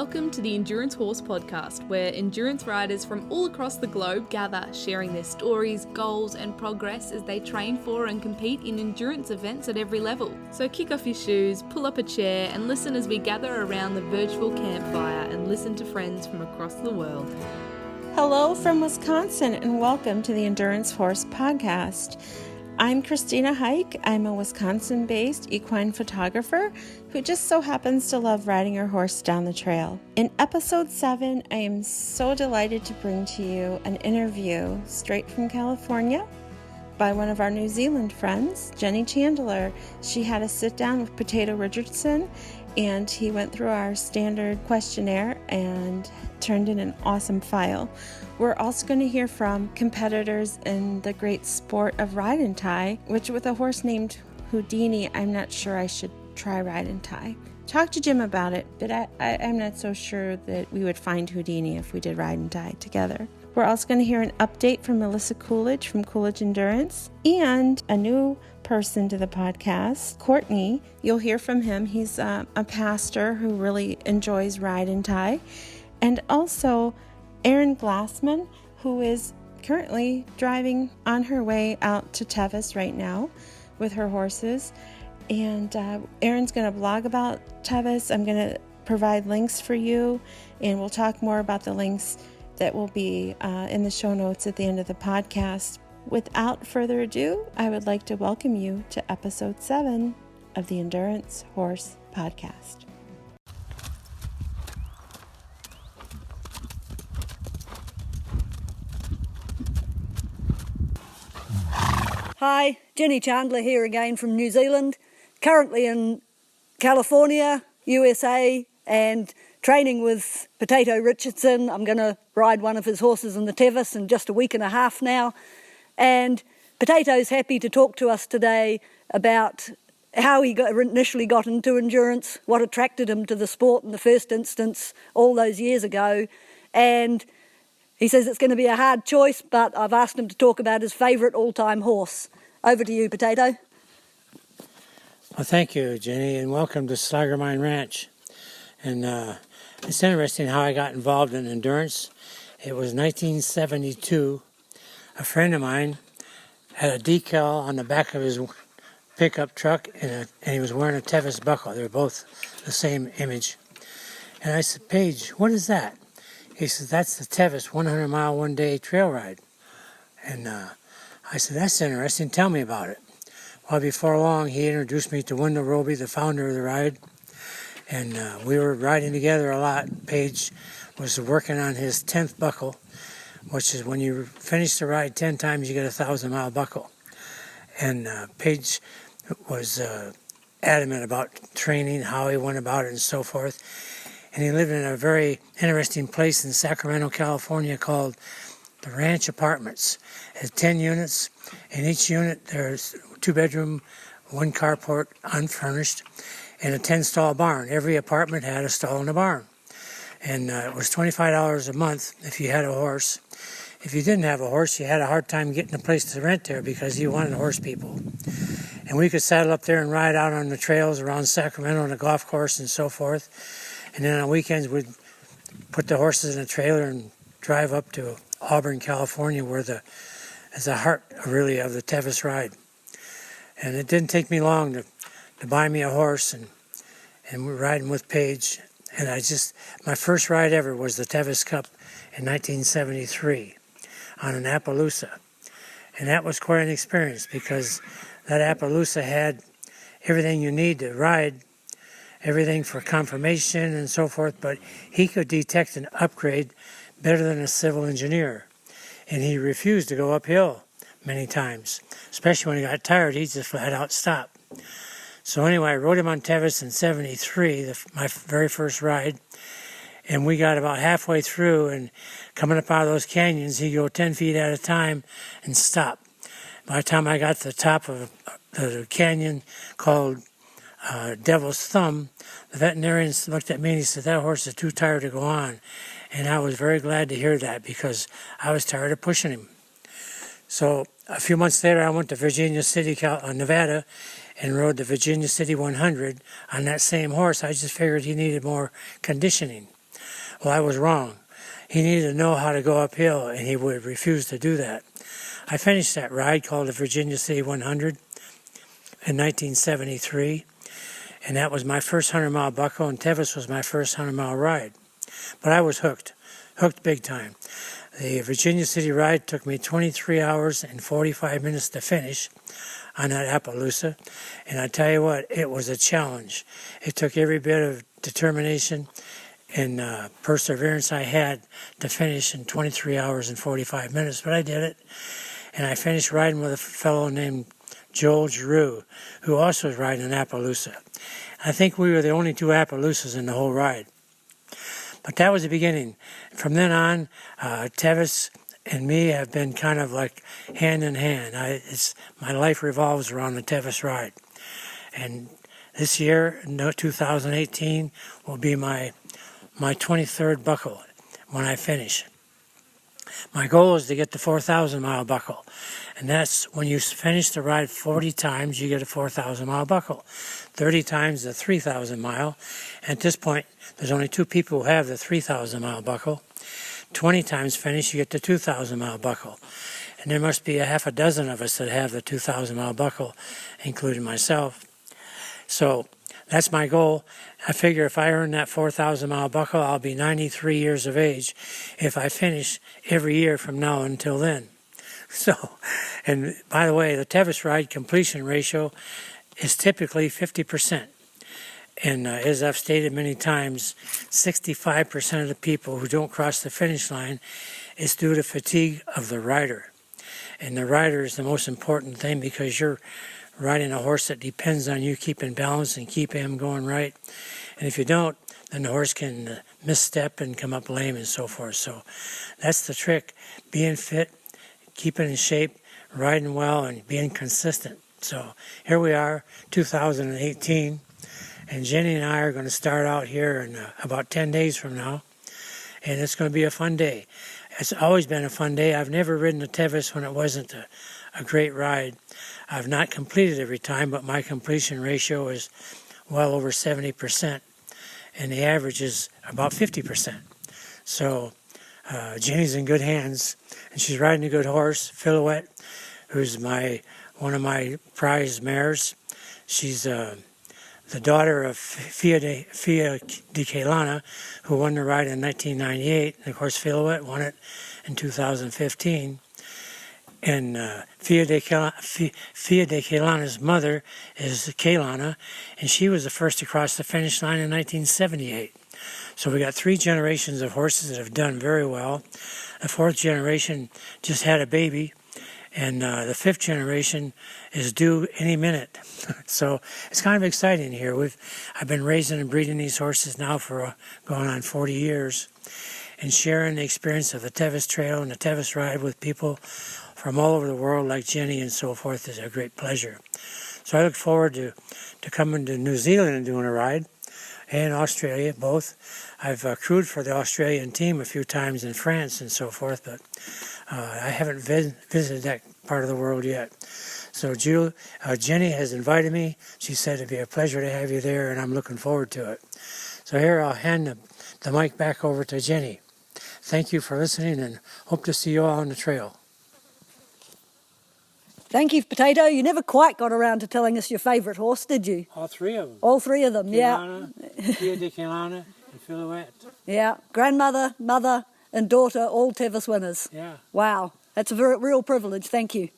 Welcome to the Endurance Horse Podcast, where endurance riders from all across the globe gather, sharing their stories, goals, and progress as they train for and compete in endurance events at every level. So kick off your shoes, pull up a chair, and listen as we gather around the virtual campfire and listen to friends from across the world. Hello from Wisconsin, and welcome to the Endurance Horse Podcast. I'm Christina Hyke. I'm a Wisconsin-based equine photographer who just so happens to love riding her horse down the trail. In episode 7, I am so delighted to bring to you an interview straight from California by one of our New Zealand friends, Jenny Chandler. She had a sit down with Potato Richardson, and he went through our standard questionnaire and turned in an awesome file. We're also going to hear from competitors in the great sport of ride and tie, which with a horse named Houdini, I'm not sure I should try ride and tie. Talk to Jim about it, but I'm not so sure that we would find Houdini if we did ride and tie together. We're also going to hear an update from Melissa Coolidge from Coolich Endurance, and a new person to the podcast, Courtney. You'll hear from him. He's a pastor who really enjoys ride and tie. And also Erin Glassman, who is currently driving on her way out to Tevis right now with her horses. And Erin's going to blog about Tevis. I'm going to provide links for you, and we'll talk more about the links that will be in the show notes at the end of the podcast. Without further ado, I would like to welcome you to episode 7 of the Endurance Horse Podcast. Hi, Jenny Chandler here again from New Zealand, currently in California, USA, and training with Potato Richardson. I'm going to ride one of his horses in the Tevis in just a week and a half now. And Potato's happy to talk to us today about how he initially got into endurance, what attracted him to the sport in the first instance all those years ago. And he says it's going to be a hard choice, but I've asked him to talk about his favourite all-time horse. Over to you, Potato. Well, thank you, Jenny, and welcome to Slager Mine Ranch. And it's interesting how I got involved in endurance. It was 1972. A friend of mine had a decal on the back of his pickup truck, and he was wearing a Tevis buckle. They were both the same image. And I said, Paige, what is that? He said, that's the Tevis 100-mile one-day trail ride. And I said, that's interesting. Tell me about it. Well, before long, he introduced me to Wendell Roby, the founder of the ride. And we were riding together a lot. Paige was working on his 10th buckle, which is when you finish the ride 10 times, you get a 1,000-mile buckle. And Paige was adamant about training, how he went about it, and so forth. And he lived in a very interesting place in Sacramento, California called the Ranch Apartments. It has 10 units. In each unit, there's 2-bedroom, 1 carport, unfurnished, and a 10-stall barn. Every apartment had a stall in the barn. And it was $25 a month if you had a horse. If you didn't have a horse, you had a hard time getting a place to rent there because you wanted horse people. And we could saddle up there and ride out on the trails around Sacramento on a golf course and so forth. And then on weekends, we'd put the horses in a trailer and drive up to Auburn, California, where is the heart, really, of the Tevis ride. And it didn't take me long to buy me a horse, and we're riding with Paige. And my first ride ever was the Tevis Cup in 1973 on an Appaloosa. And that was quite an experience because that Appaloosa had everything you need to ride, everything for confirmation and so forth, but he could detect an upgrade better than a civil engineer. And he refused to go uphill many times, especially when he got tired. He'd just flat out stop. So anyway, I rode him on Tevis in 73, my very first ride, and we got about halfway through, and coming up out of those canyons, he'd go 10 feet at a time and stop. By the time I got to the top of the canyon called Devil's Thumb, the veterinarian looked at me and he said, that horse is too tired to go on. And I was very glad to hear that because I was tired of pushing him. So a few months later, I went to Virginia City, Nevada, and rode the Virginia City 100 on that same horse. I just figured he needed more conditioning. Well, I was wrong. He needed to know how to go uphill, and he would refuse to do that. I finished that ride called the Virginia City 100 in 1973, and that was my first 100-mile buckle, and Tevis was my first 100-mile ride. But I was hooked big time. The Virginia City ride took me 23 hours and 45 minutes to finish on that Appaloosa, and I tell you what, it was a challenge. It took every bit of determination and perseverance I had to finish in 23 hours and 45 minutes, but I did it. And I finished riding with a fellow named Joel Giroux, who also was riding an Appaloosa. I think we were the only two Appaloosas in the whole ride. But that was the beginning. From then on, Tevis and me have been kind of like hand in hand. My life revolves around the Tevis ride. And this year, 2018, will be my 23rd buckle when I finish. My goal is to get the 4,000-mile buckle, and that's when you finish the ride 40 times, you get a 4,000-mile buckle. 30 times the 3,000-mile. At this point, there's only two people who have the 3,000-mile buckle. 20 times finished, you get the 2,000-mile buckle. And there must be a half a dozen of us that have the 2,000-mile buckle, including myself. So that's my goal. I figure if I earn that 4,000-mile buckle, I'll be 93 years of age if I finish every year from now until then. So, and by the way, the Tevis ride completion ratio is typically 50%. And as I've stated many times, 65% of the people who don't cross the finish line is due to fatigue of the rider. And the rider is the most important thing because you're riding a horse that depends on you keeping balance and keep him going right. And if you don't, then the horse can misstep and come up lame and so forth. So that's the trick, being fit, keeping in shape, riding well, and being consistent. So here we are, 2018, and Jenny and I are going to start out here in about 10 days from now, and it's going to be a fun day. It's always been a fun day. I've never ridden a Tevis when it wasn't a great ride. I've not completed every time, but my completion ratio is well over 70%, and the average is about 50%. So Jenny's in good hands, and she's riding a good horse, Silhouette, who's one of my prize mares. She's the daughter of Fia de Keilana, who won the ride in 1998. And of course, Silhouette won it in 2015. And Fia de Keilana's mother is Keilana, and she was the first to cross the finish line in 1978. So we got 3 generations of horses that have done very well. The 4th generation just had a baby, and the 5th generation is due any minute. So it's kind of exciting here. I've been raising and breeding these horses now for going on 40 years, and sharing the experience of the Tevis Trail and the Tevis Ride with people from all over the world like Jenny and so forth is a great pleasure. So I look forward to coming to New Zealand and doing a ride, and Australia, both. I've crewed for the Australian team a few times in France and so forth, but I haven't visited that part of the world yet. So Jenny has invited me. She said it'd be a pleasure to have you there, and I'm looking forward to it. So here I'll hand the mic back over to Jenny. Thank you for listening, and hope to see you all on the trail. Thank you, Potato. You never quite got around to telling us your favourite horse, did you? All 3 of them. All 3 of them, Keilana, yeah. Fia de Keilana, and Silhouette. Yeah, grandmother, mother and daughter, all Tevis winners. Yeah. Wow, that's a real privilege. Thank you.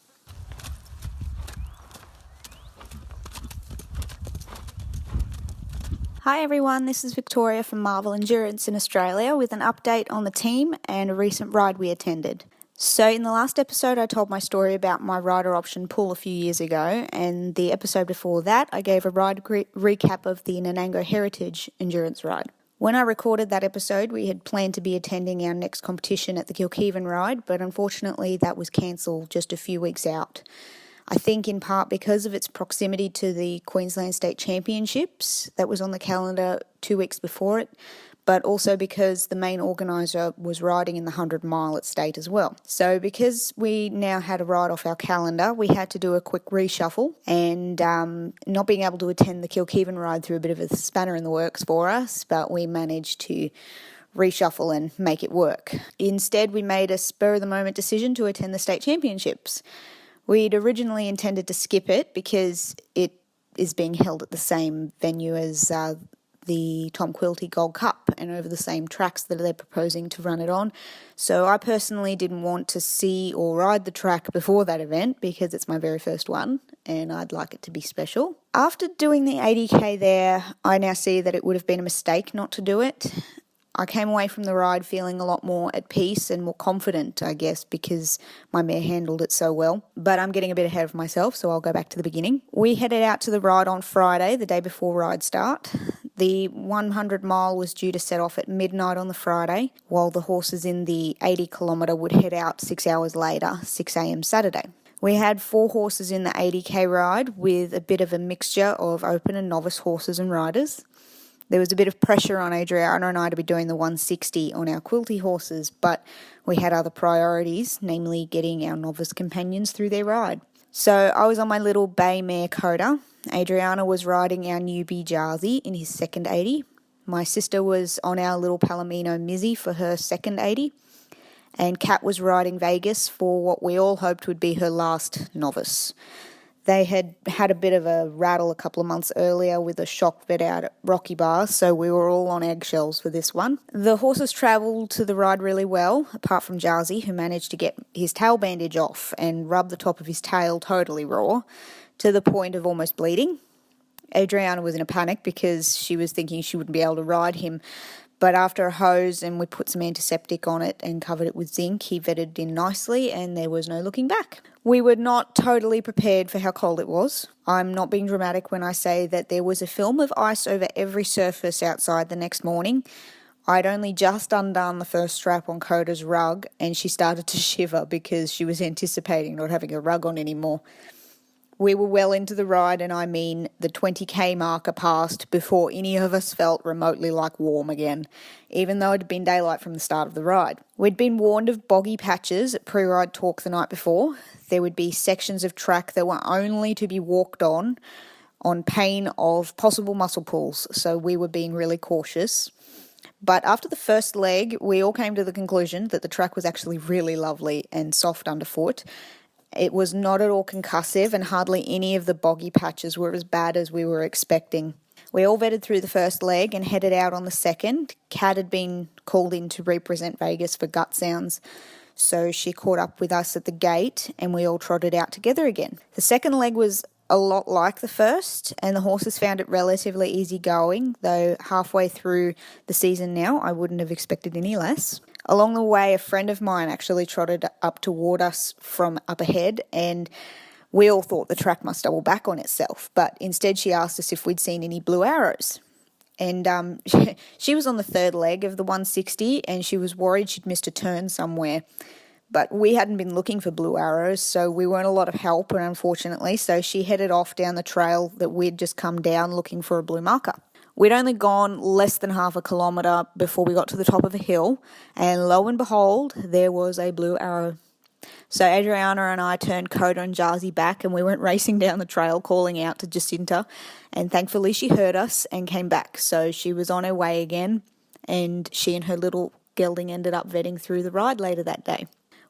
Hi everyone, this is Victoria from Marvel Endurance in Australia with an update on the team and a recent ride we attended. So in the last episode I told my story about my rider option pull a few years ago, and the episode before that I gave a ride recap of the Nanango Heritage Endurance Ride. When I recorded that episode we had planned to be attending our next competition at the Kilkivan Ride, but unfortunately that was cancelled just a few weeks out. I think in part because of its proximity to the Queensland State Championships that was on the calendar 2 weeks before it, but also because the main organiser was riding in the 100-mile at State as well. So because we now had a ride off our calendar, we had to do a quick reshuffle, and not being able to attend the Kilkivan Ride threw a bit of a spanner in the works for us, but we managed to reshuffle and make it work. Instead, we made a spur-of-the-moment decision to attend the state championships. We'd originally intended to skip it because it is being held at the same venue as the Tom Quilty Gold Cup and over the same tracks that they're proposing to run it on. So I personally didn't want to see or ride the track before that event because it's my very first one and I'd like it to be special. After doing the 80k there, I now see that it would have been a mistake not to do it. I came away from the ride feeling a lot more at peace and more confident, I guess, because my mare handled it so well. But I'm getting a bit ahead of myself, so I'll go back to the beginning. We headed out to the ride on Friday, the day before ride start. The 100 mile was due to set off at midnight on the Friday, while the horses in the 80 kilometre would head out 6 hours later, 6 a.m. Saturday. We had 4 horses in the 80k ride with a bit of a mixture of open and novice horses and riders. There was a bit of pressure on Adriana and I to be doing the 160 on our Quilty horses, but we had other priorities, namely getting our novice companions through their ride. So I was on my little bay mare Coda. Adriana was riding our newbie Jarzy in his second 80. My sister was on our little Palomino Mizzy for her second 80. And Kat was riding Vegas for what we all hoped would be her last novice. They had had a bit of a rattle a couple of months earlier with a shock vet out at Rocky Bar, so we were all on eggshells for this one. The horses travelled to the ride really well, apart from Jarzy, who managed to get his tail bandage off and rub the top of his tail totally raw, to the point of almost bleeding. Adriana was in a panic because she was thinking she wouldn't be able to ride him, but after a hose and we put some antiseptic on it and covered it with zinc, he vetted in nicely and there was no looking back. We were not totally prepared for how cold it was. I'm not being dramatic when I say that there was a film of ice over every surface outside the next morning. I'd only just undone the first strap on Coda's rug and she started to shiver because she was anticipating not having a rug on anymore. We were well into the ride, and I mean the 20k marker passed before any of us felt remotely like warm again, even though it had been daylight from the start of the ride. We'd been warned of boggy patches at pre-ride talk the night before. There would be sections of track that were only to be walked on pain of possible muscle pulls, so we were being really cautious. But after the first leg, we all came to the conclusion that the track was actually really lovely and soft underfoot. It was not at all concussive and hardly any of the boggy patches were as bad as we were expecting. We all vetted through the first leg and headed out on the second. Kat had been called in to represent Vegas for gut sounds, so she caught up with us at the gate and we all trotted out together again. The second leg was a lot like the first and the horses found it relatively easy going, though halfway through the season now I wouldn't have expected any less. Along the way, a friend of mine actually trotted up toward us from up ahead and we all thought the track must double back on itself, but instead she asked us if we'd seen any blue arrows. And she was on the third leg of the 160 and she was worried she'd missed a turn somewhere. But we hadn't been looking for blue arrows, so we weren't a lot of help, and unfortunately, so she headed off down the trail that we'd just come down looking for a blue marker. We'd only gone less than half a kilometre before we got to the top of a hill, and lo and behold, there was a blue arrow. So Adriana and I turned Coda and Jarzy back and we went racing down the trail calling out to Jacinta, and thankfully she heard us and came back. So she was on her way again, and she and her little gelding ended up vetting through the ride later that day.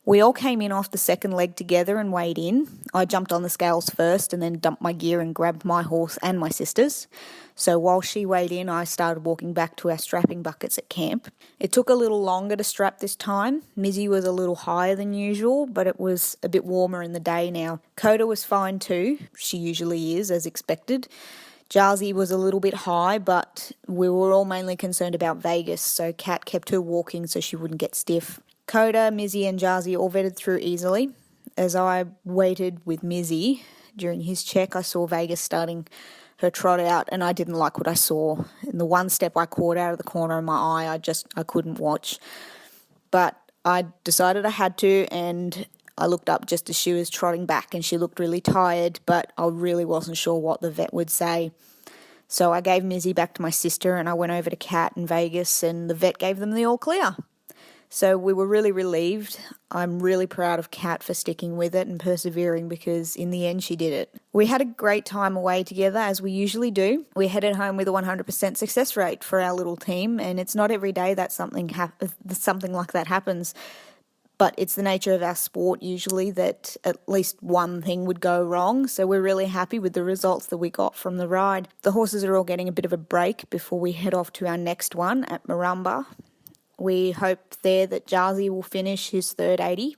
We all came in off the second leg together and weighed in. I jumped on the scales first and then dumped my gear and grabbed my horse and my sister's. So while she weighed in, I started walking back to our strapping buckets at camp. It took a little longer to strap this time. Mizzy was a little higher than usual, but it was a bit warmer in the day now. Coda was fine too. She usually is, as expected. Jarzy was a little bit high, but we were all mainly concerned about Vegas, so Kat kept her walking so she wouldn't get stiff. Coda, Mizzy and Jarzy all vetted through easily. As I waited with Mizzy during his check, I saw Vegas starting her trot out and I didn't like what I saw. In the one step I caught out of the corner of my eye, I couldn't watch. But I decided I had to, and I looked up just as she was trotting back and she looked really tired, but I really wasn't sure what the vet would say. So I gave Mizzy back to my sister and I went over to Kat and Vegas and the vet gave them the all clear. So we were really relieved. I'm really proud of Kat for sticking with it and persevering, because in the end she did it. We had a great time away together, as we usually do. We headed home with a 100% success rate for our little team, and it's not every day that something like that happens. But it's the nature of our sport usually that at least one thing would go wrong. So we're really happy with the results that we got from the ride. The horses are all getting a bit of a break before we head off to our next one at Marumba. We hope there that Jarzy will finish his third 80.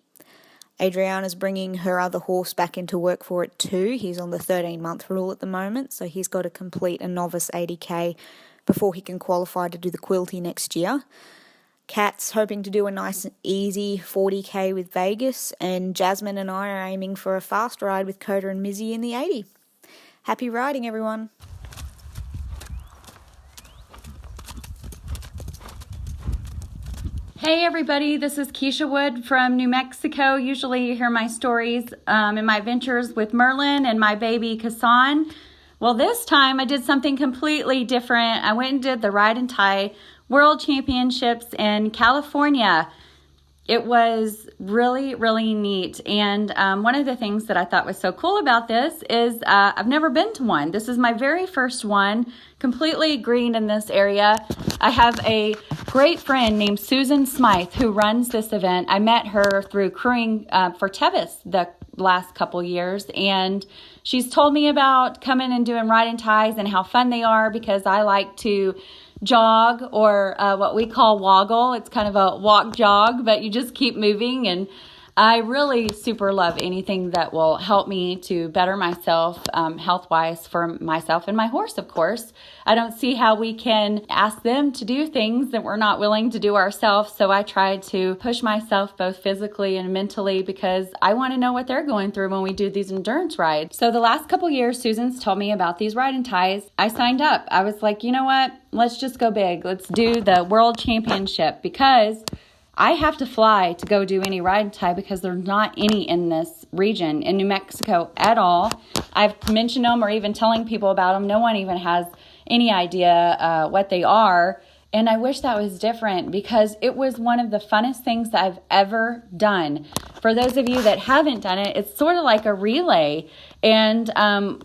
Adriana's bringing her other horse back into work for it too. He's on the 13-month rule at the moment, so he's got to complete a novice 80k before he can qualify to do the quilty next year. Kat's hoping to do a nice and easy 40k with Vegas, and Jasmine and I are aiming for a fast ride with Coda and Mizzy in the 80. Happy riding, everyone. Hey everybody, this is Keisha Wood from New Mexico. Usually you hear my stories in my adventures with Merlin and my baby Kassan. Well, this time I did something completely different. I went and did the Ride and Tie World Championships in California. It was really, really neat. And one of the things that I thought was so cool about this is I've never been to one. This is my very first one, completely green in this area. I have a great friend named Susan Smythe who runs this event. I met her through crewing for Tevis the last couple years, and she's told me about coming and doing ride and ties and how fun they are, because I like to jog, or what we call woggle. It's kind of a walk jog, but you just keep moving. And I really super love anything that will help me to better myself health-wise for myself and my horse, of course. I don't see how we can ask them to do things that we're not willing to do ourselves. So I try to push myself both physically and mentally, because I want to know what they're going through when we do these endurance rides. So the last couple years, Susan's told me about these ride and ties. I signed up. I was like, you know what? Let's just go big. Let's do the World Championship, because I have to fly to go do any ride and tie, because there's not any in this region in New Mexico at all. I've mentioned them or even telling people about them. No one even has any idea what they are. And I wish that was different, because it was one of the funnest things that I've ever done. For those of you that haven't done it, it's sort of like a relay. And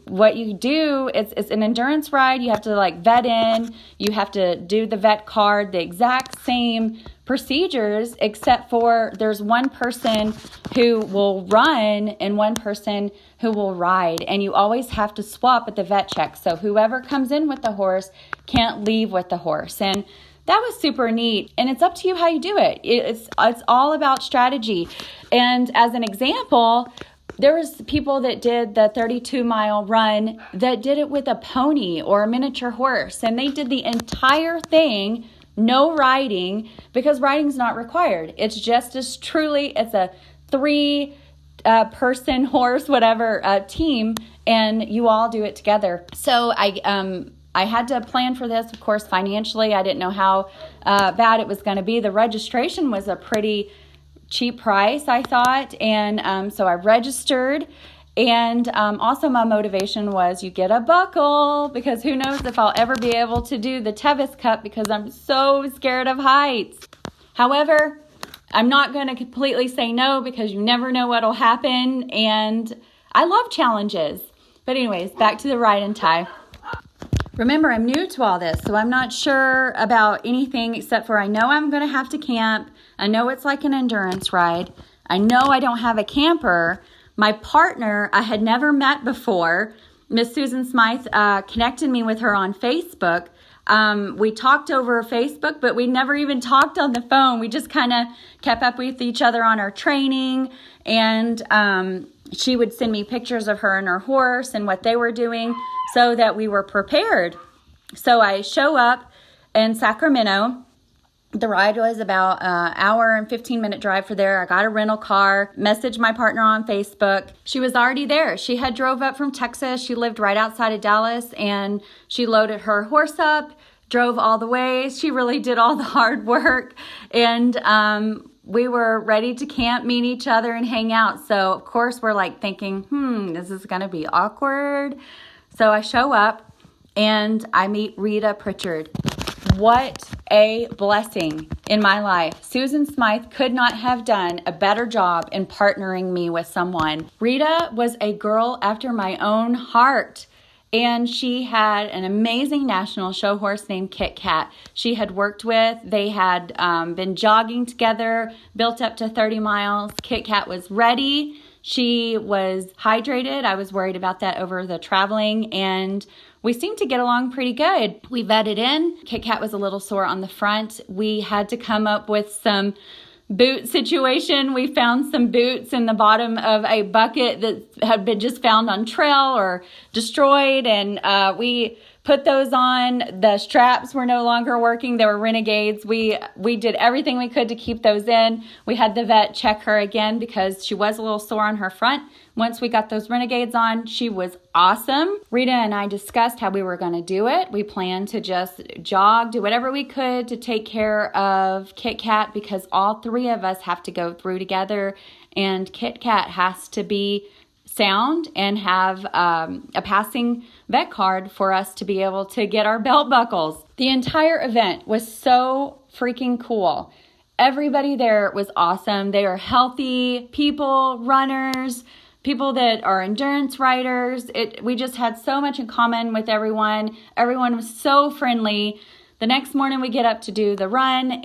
what you do, it's an endurance ride. You have to like vet in. You have to do the vet card, the exact same procedures, except for there's one person who will run and one person who will ride. And you always have to swap at the vet check. So whoever comes in with the horse can't leave with the horse. And that was super neat. And it's up to you how you do it. It's all about strategy. And as an example, there was people that did the 32-mile run that did it with a pony or a miniature horse. And they did the entire thing, no riding, because riding's not required. It's just as truly, it's a 3-person horse, whatever, team, and you all do it together. So I had to plan for this, of course, financially. I didn't know how bad it was going to be. The registration was a pretty cheap price, I thought, and so I registered. And also my motivation was you get a buckle, because who knows if I'll ever be able to do the Tevis Cup, because I'm so scared of heights. However, I'm not going to completely say no, because you never know what'll happen, and I love challenges. But anyways, back to the ride and tie. Remember, I'm new to all this, so I'm not sure about anything except for I know I'm going to have to camp. I know it's like an endurance ride. I know I don't have a camper. My partner, I had never met before. Miss Susan Smythe connected me with her on Facebook. We talked over Facebook, but we never even talked on the phone. We just kind of kept up with each other on our training, and she would send me pictures of her and her horse and what they were doing so that we were prepared. So I show up in Sacramento. The ride was about an hour and 15-minute drive for there. I got a rental car, messaged my partner on Facebook. She was already there. She had drove up from Texas. She lived right outside of Dallas, and she loaded her horse up, drove all the way. She really did all the hard work, and we were ready to camp, meet each other, and hang out. So, of course, we're like thinking, this is going to be awkward. So I show up, and I meet Rita Pritchard. What a blessing in my life. Susan Smythe could not have done a better job in partnering me with someone. Rita was a girl after my own heart. And she had an amazing national show horse named Kit Kat. She had worked with, they had been jogging together, built up to 30 miles. Kit Kat was ready. She was hydrated. I was worried about that over the traveling, and we seemed to get along pretty good. We vetted in. Kit Kat was a little sore on the front. We had to come up with some boot situation. We found some boots in the bottom of a bucket that had been just found on trail or destroyed, and we put those on. The straps were no longer working. They were Renegades. We did everything we could to keep those in. We had the vet check her again because she was a little sore on her front. Once we got those Renegades on, she was awesome. Rita and I discussed how we were going to do it. We planned to just jog, do whatever we could to take care of Kit Kat because all three of us have to go through together, and Kit Kat has to be sound and have a passing vet card for us to be able to get our belt buckles. The entire event was so freaking cool. Everybody there was awesome. They are healthy people, runners, people that are endurance riders. We just had so much in common with everyone. Everyone was so friendly. The next morning we get up to do the run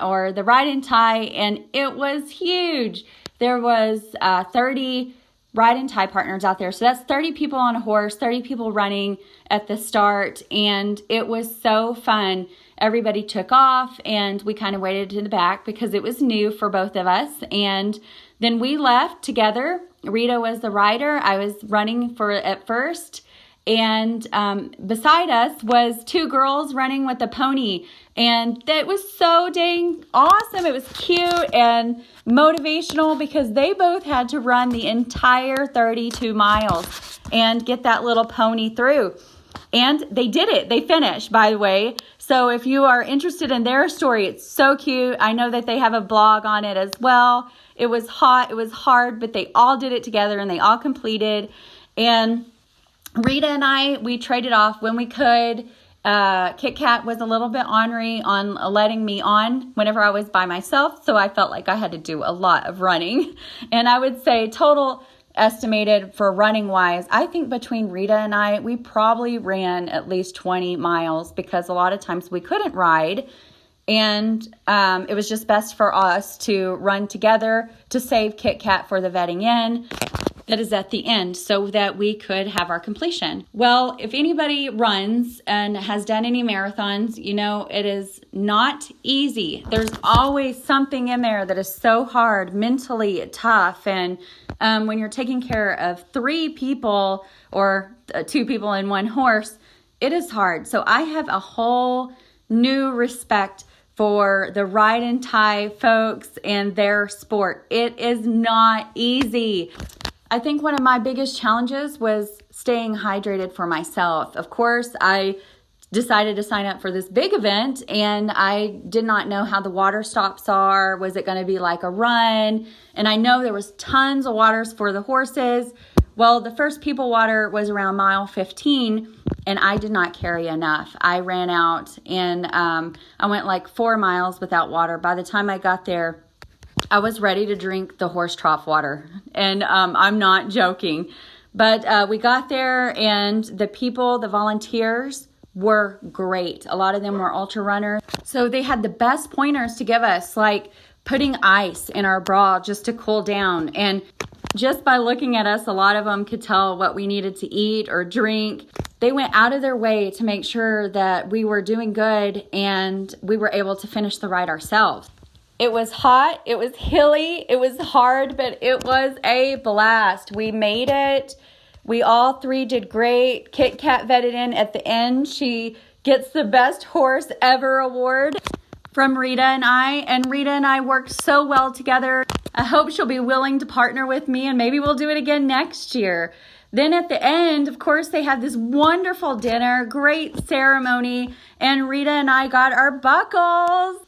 or the ride and tie, and it was huge. There was 30 ride and tie partners out there. So that's 30 people on a horse, 30 people running at the start. And it was so fun. Everybody took off and we kind of waited in the back because it was new for both of us. And then we left together. Rita was the rider. I was running at first. And beside us was two girls running with a pony. And that was so dang awesome. It was cute and motivational because they both had to run the entire 32 miles and get that little pony through. And they did it. They finished, by the way. So if you are interested in their story, it's so cute. I know that they have a blog on it as well. It was hot. It was hard, but they all did it together and they all completed. And Rita and I, we traded off when we could. Kit Kat was a little bit ornery on letting me on whenever I was by myself, so I felt like I had to do a lot of running. And I would say total estimated for running wise, I think between Rita and I, we probably ran at least 20 miles because a lot of times we couldn't ride. And it was just best for us to run together to save Kit Kat for the vetting in. That is at the end so that we could have our completion. Well, if anybody runs and has done any marathons, you know it is not easy. There's always something in there that is so hard, mentally tough. And when you're taking care of 3 people or 2 people and 1 horse, it is hard. So I have a whole new respect for the ride and tie folks and their sport. It is not easy. I think one of my biggest challenges was staying hydrated for myself. Of course, I decided to sign up for this big event and I did not know how the water stops are. Was it going to be like a run? And I know there was tons of waters for the horses. Well, the first people water was around mile 15 and I did not carry enough. I ran out and I went like 4 miles without water. By the time I got there, I was ready to drink the horse trough water, and I'm not joking. But we got there, and the people, the volunteers, were great. A lot of them were ultra runners. So they had the best pointers to give us, like putting ice in our bra just to cool down. And just by looking at us, a lot of them could tell what we needed to eat or drink. They went out of their way to make sure that we were doing good and we were able to finish the ride ourselves. It was hot, it was hilly, it was hard, but it was a blast. We made it. We all 3 did great. Kit Kat vetted in at the end. She gets the best horse ever award from Rita and Rita and I worked so well together. I hope she'll be willing to partner with me and maybe we'll do it again next year. Then at the end, of course, they had this wonderful dinner, great ceremony, and Rita and I got our buckles.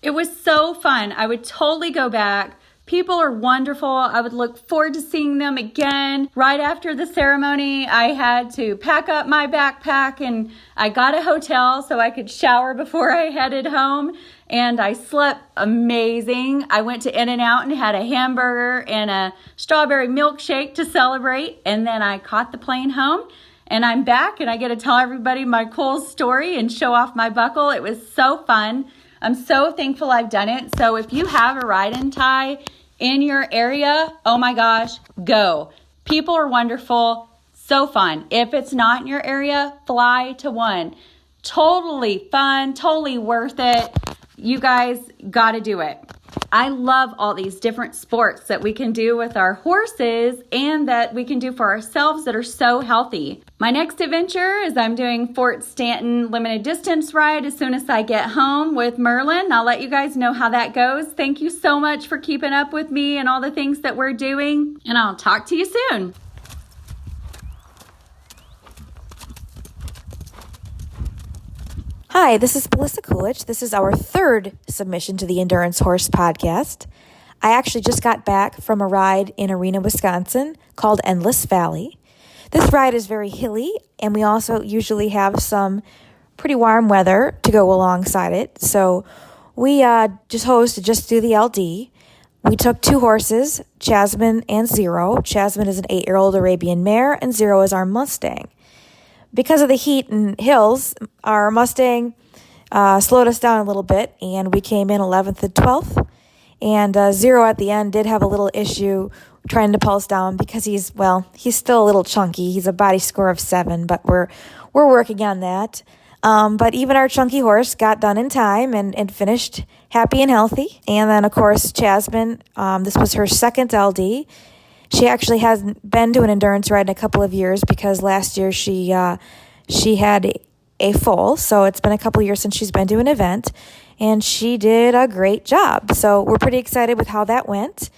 It was so fun. I would totally go back People are wonderful. I would look forward to seeing them again. Right after the ceremony, I had to pack up my backpack and I got a hotel so I could shower before I headed home. And I slept amazing. I went to In-N-Out and had a hamburger and a strawberry milkshake to celebrate. And then I caught the plane home and I'm back and I get to tell everybody my cool story and show off my buckle. It was so fun. I'm so thankful I've done it. So if you have a ride-and tie in your area, oh my gosh, go. People are wonderful, so fun. If it's not in your area, fly to one. Totally fun, totally worth it. You guys got to do it. I love all these different sports that we can do with our horses and that we can do for ourselves that are so healthy. My next adventure is I'm doing Fort Stanton limited distance ride as soon as I get home with Merlin. I'll let you guys know how that goes. Thank you so much for keeping up with me and all the things that we're doing, and I'll talk to you soon. Hi, this is Melissa Coolich. This is our third submission to the Endurance Horse podcast. I actually just got back from a ride in Arena, Wisconsin called Endless Valley. This ride is very hilly, and we also usually have some pretty warm weather to go alongside it. So we just chose to just do the LD. We took two horses, Jasmine and Zero. Jasmine is an 8-year-old Arabian mare, and Zero is our Mustang. Because of the heat and hills, our Mustang slowed us down a little bit, and we came in 11th and 12th. And Zero at the end did have a little issue trying to pulse down because he's still a little chunky. He's a body score of 7, but we're working on that. But even our chunky horse got done in time and finished happy and healthy. And then, of course, Jasmine, this was her second LD. She actually hasn't been to an endurance ride in a couple of years because last year she had a foal. So it's been a couple of years since she's been to an event, and she did a great job. So we're pretty excited with how that went.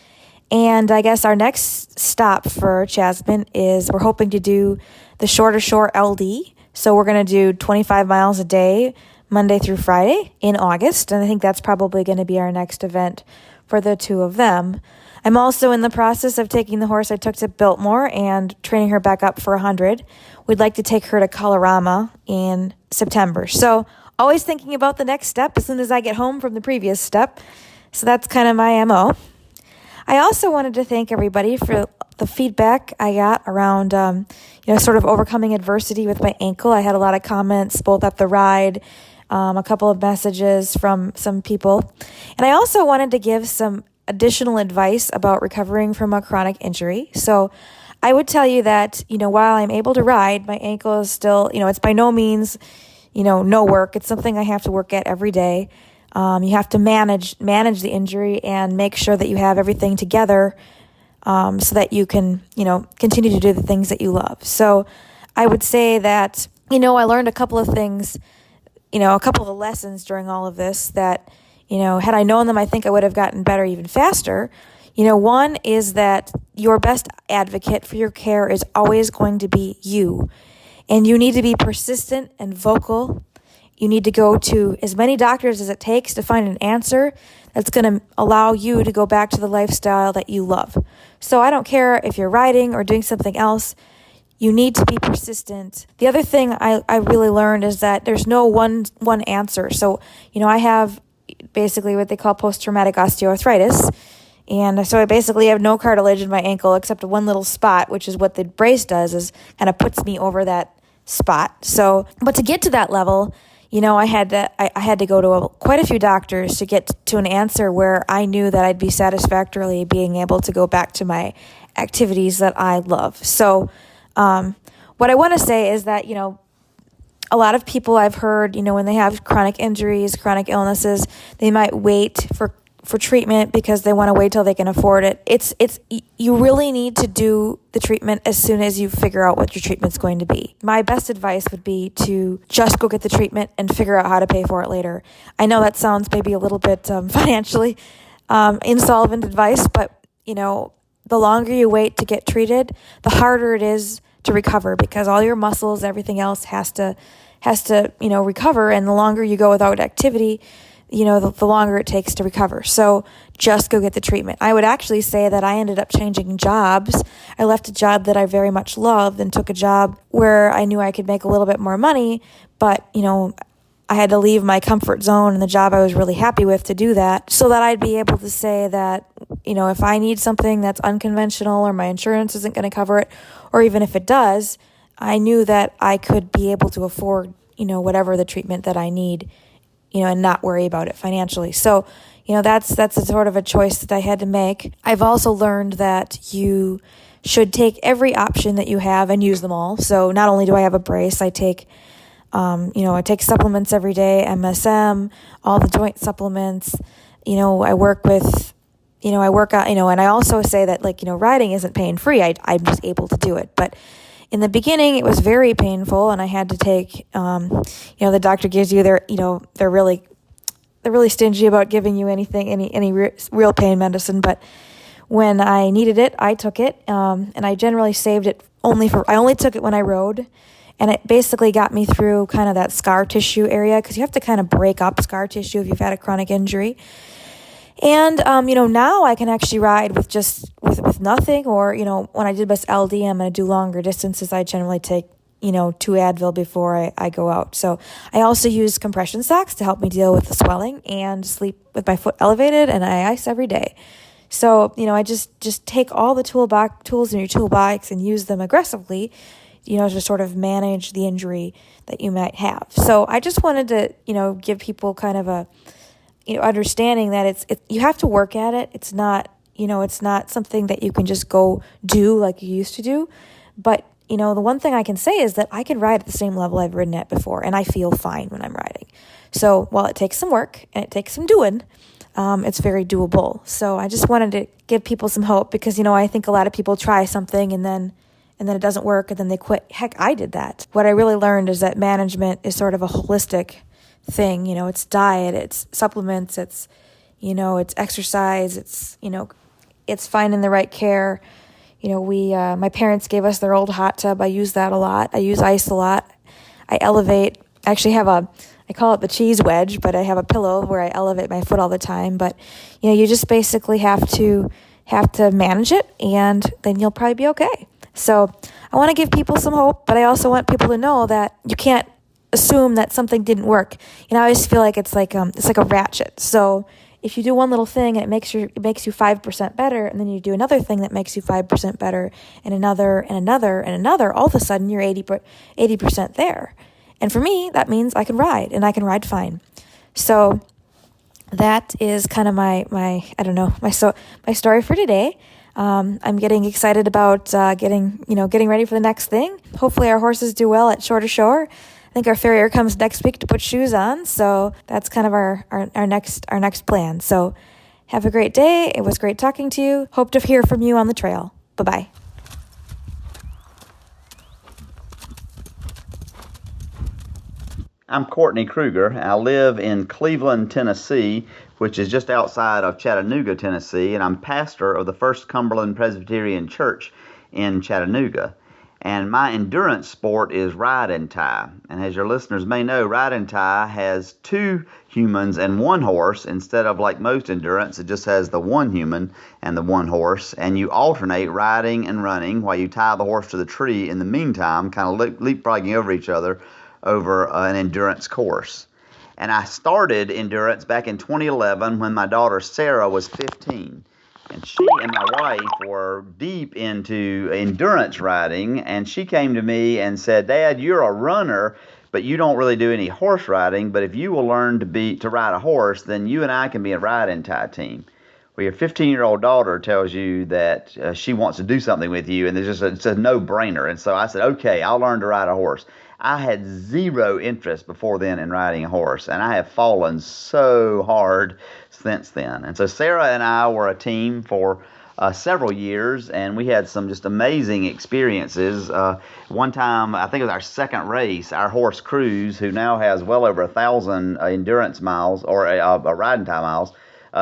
And I guess our next stop for Jasmine is we're hoping to do the short LD. So we're going to do 25 miles a day, Monday through Friday in August. And I think that's probably going to be our next event for the two of them. I'm also in the process of taking the horse I took to Biltmore and training her back up for 100. We'd like to take her to Colorama in September. So always thinking about the next step as soon as I get home from the previous step. So that's kind of my MO. I also wanted to thank everybody for the feedback I got around, sort of overcoming adversity with my ankle. I had a lot of comments both at the ride, a couple of messages from some people. And I also wanted to give some additional advice about recovering from a chronic injury. So I would tell you that, while I'm able to ride, my ankle is still, it's by no means, no work. It's something I have to work at every day. You have to manage the injury and make sure that you have everything together so that you can, continue to do the things that you love. So I would say that, I learned a couple of things, a couple of lessons during all of this that, had I known them, I think I would have gotten better even faster. One is that your best advocate for your care is always going to be you. And you need to be persistent and vocal. You need to go to as many doctors as it takes to find an answer that's going to allow you to go back to the lifestyle that you love. So I don't care if you're riding or doing something else. You need to be persistent. The other thing I really learned is that there's no one answer. So, I have basically what they call post-traumatic osteoarthritis. And so I basically have no cartilage in my ankle except one little spot, which is what the brace does, is kind of puts me over that spot. So, but to get to that level, I had to go to quite a few doctors to get to an answer where I knew that I'd be satisfactorily being able to go back to my activities that I love. So, what I want to say is that, a lot of people I've heard, when they have chronic injuries, chronic illnesses, they might wait for treatment because they want to wait till they can afford it. You really need to do the treatment as soon as you figure out what your treatment's going to be. My best advice would be to just go get the treatment and figure out how to pay for it later. I know that sounds maybe a little bit financially insolvent advice, but the longer you wait to get treated, the harder it is to recover because all your muscles, everything else has to recover. And the longer you go without activity, the longer it takes to recover. So just go get the treatment. I would actually say that I ended up changing jobs. I left a job that I very much loved and took a job where I knew I could make a little bit more money, but, I had to leave my comfort zone and the job I was really happy with to do that, so that I'd be able to say that, if I need something that's unconventional or my insurance isn't going to cover it, or even if it does, I knew that I could be able to afford, whatever the treatment that I need, and not worry about it financially. So, that's a sort of a choice that I had to make. I've also learned that you should take every option that you have and use them all. So not only do I have a brace, I take I take supplements every day, MSM, all the joint supplements. I work with, I work out, and I also say that, riding isn't pain-free. I'm just able to do it. But in the beginning, it was very painful, and I had to take, the doctor gives you they're really stingy about giving you any real pain medicine. But when I needed it, I took it, and I generally saved it I only took it when I rode. And it basically got me through kind of that scar tissue area, because you have to kind of break up scar tissue if you've had a chronic injury. And, now I can actually ride with nothing, or, when I did this LD, I'm going to do longer distances. I generally take, 2 Advil before I go out. So I also use compression socks to help me deal with the swelling and sleep with my foot elevated, and I ice every day. So, I just take all the tools in your toolbox and use them aggressively, to sort of manage the injury that you might have. So I just wanted to, give people kind of a, understanding that you have to work at it. It's not, it's not something that you can just go do like you used to do. But, the one thing I can say is that I can ride at the same level I've ridden at before, and I feel fine when I'm riding. So while it takes some work and it takes some doing, it's very doable. So I just wanted to give people some hope, because, I think a lot of people try something and then it doesn't work, and then they quit. Heck, I did that. What I really learned is that management is sort of a holistic thing. It's diet, it's supplements, it's, it's exercise, it's, it's finding the right care. My parents gave us their old hot tub. I use that a lot. I use ice a lot. I elevate. I actually have I call it the cheese wedge, but I have a pillow where I elevate my foot all the time. But, you just basically have to manage it, and then you'll probably be okay. So I want to give people some hope, but I also want people to know that you can't assume that something didn't work. I always feel like it's like a ratchet. So if you do one little thing and it makes you 5% better, and then you do another thing that makes you 5% better, and another and another and another, all of a sudden you're 80% there. And for me, that means I can ride, and I can ride fine. So that is kind of my story for today. I'm getting excited about getting ready for the next thing. Hopefully our horses do well at Shorter Shore. I think our farrier comes next week to put shoes on, so that's kind of our next plan. So have a great day. It was great talking to you. Hope to hear from you on the trail. Bye-bye. I'm Courtney Krueger. I live in Cleveland, Tennessee, which is just outside of Chattanooga, Tennessee, and I'm pastor of the First Cumberland Presbyterian Church in Chattanooga. And my endurance sport is ride and tie. And as your listeners may know, ride and tie has 2 humans and 1 horse, instead of like most endurance, it just has the 1 human and the 1 horse. And you alternate riding and running while you tie the horse to the tree in the meantime, kind of leapfrogging over each other over an endurance course. And I started endurance back in 2011 when my daughter Sarah was 15. And she and my wife were deep into endurance riding, and she came to me and said, "Dad, you're a runner, but you don't really do any horse riding, but if you will learn to ride a horse, then you and I can be a ride and tie team." Well, your 15-year-old daughter tells you that she wants to do something with you, and it's a no-brainer. And so I said, okay, I'll learn to ride a horse. I had 0 interest before then in riding a horse, and I have fallen so hard since then. And so Sarah and I were a team for several years, and we had some just amazing experiences. One time, I think it was our second race, our horse Cruz, who now has well over 1,000 endurance miles or ride and tie miles,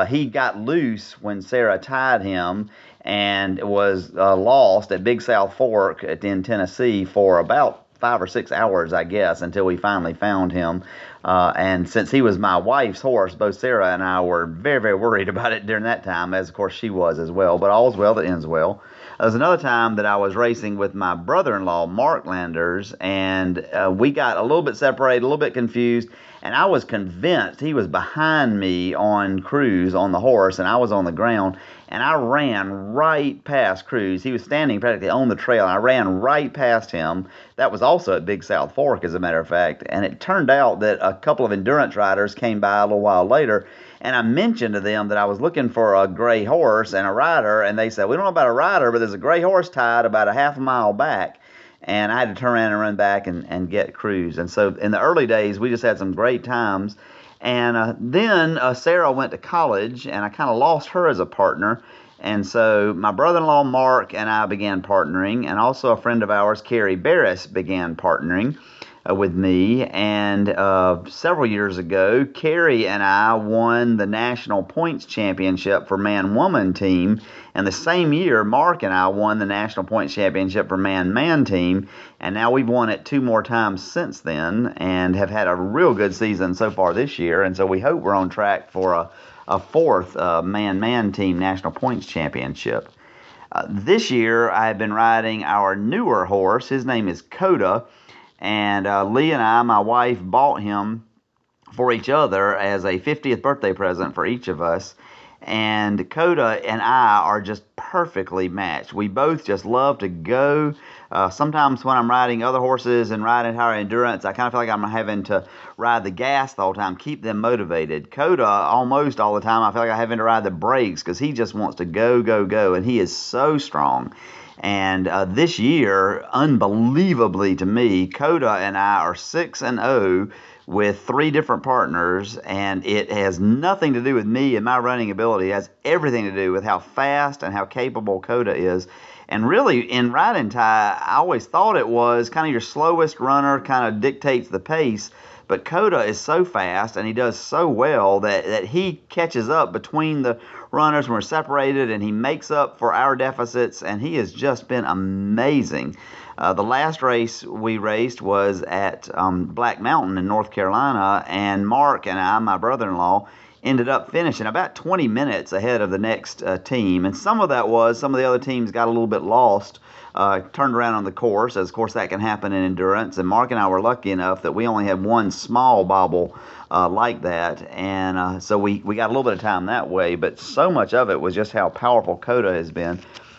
he got loose when Sarah tied him and was lost at Big South Fork in Tennessee for about 5 or 6 hours, I guess, until we finally found him. And since he was my wife's horse, both Sarah and I were very, very worried about it during that time, as of course she was as well. But all's well that ends well. There's another time that I was racing with my brother-in-law, Mark Landers, and we got a little bit separated, a little bit confused, and I was convinced he was behind me on Cruz on the horse, and I was on the ground, and I ran right past Cruz. He was standing practically on the trail, and I ran right past him. That was also at Big South Fork, as a matter of fact, and it turned out that a couple of endurance riders came by a little while later, and I mentioned to them that I was looking for a gray horse and a rider, and they said, we don't know about a rider, but there's a gray horse tied about a half a mile back. And I had to turn around and run back and get Cruz. And so in the early days, we just had some great times. And then Sarah went to college, and I kind of lost her as a partner. And so my brother-in-law, Mark, and I began partnering, and also a friend of ours, Carrie Barris, began partnering with me. And several years ago, Carrie and I won the National Points Championship for Man-Woman team. And the same year, Mark and I won the National Points Championship for Man-Man team. And now we've won it 2 more times since then and have had a real good season so far this year. And so we hope we're on track for a 4th Man-Man team National Points Championship. This year, I've been riding our newer horse. His name is Coda. And Lee and I, my wife, bought him for each other as a 50th birthday present for each of us. And Coda and I are just perfectly matched. We both just love to go. Sometimes when I'm riding other horses and riding higher endurance, I kind of feel like I'm having to ride the gas the whole time, keep them motivated. Coda, almost all the time, I feel like I'm having to ride the brakes because he just wants to go, go, go. And he is so strong. And this year, unbelievably to me, Coda and I are 6-0 with 3 different partners, and it has nothing to do with me and my running ability. It has everything to do with how fast and how capable Coda is. And really, in riding tie, I always thought it was kind of your slowest runner kind of dictates the pace. But Coda is so fast, and he does so well that he catches up between the runners when we're separated, and he makes up for our deficits, and he has just been amazing. The last race we raced was at Black Mountain in North Carolina, and Mark and I, my brother-in-law, ended up finishing about 20 minutes ahead of the next team. And some of that was some of the other teams got a little bit lost, turned around on the course, as of course that can happen in endurance. And Mark and I were lucky enough that we only had one small bobble like that. And so we got a little bit of time that way. But so much of it was just how powerful Coda has been.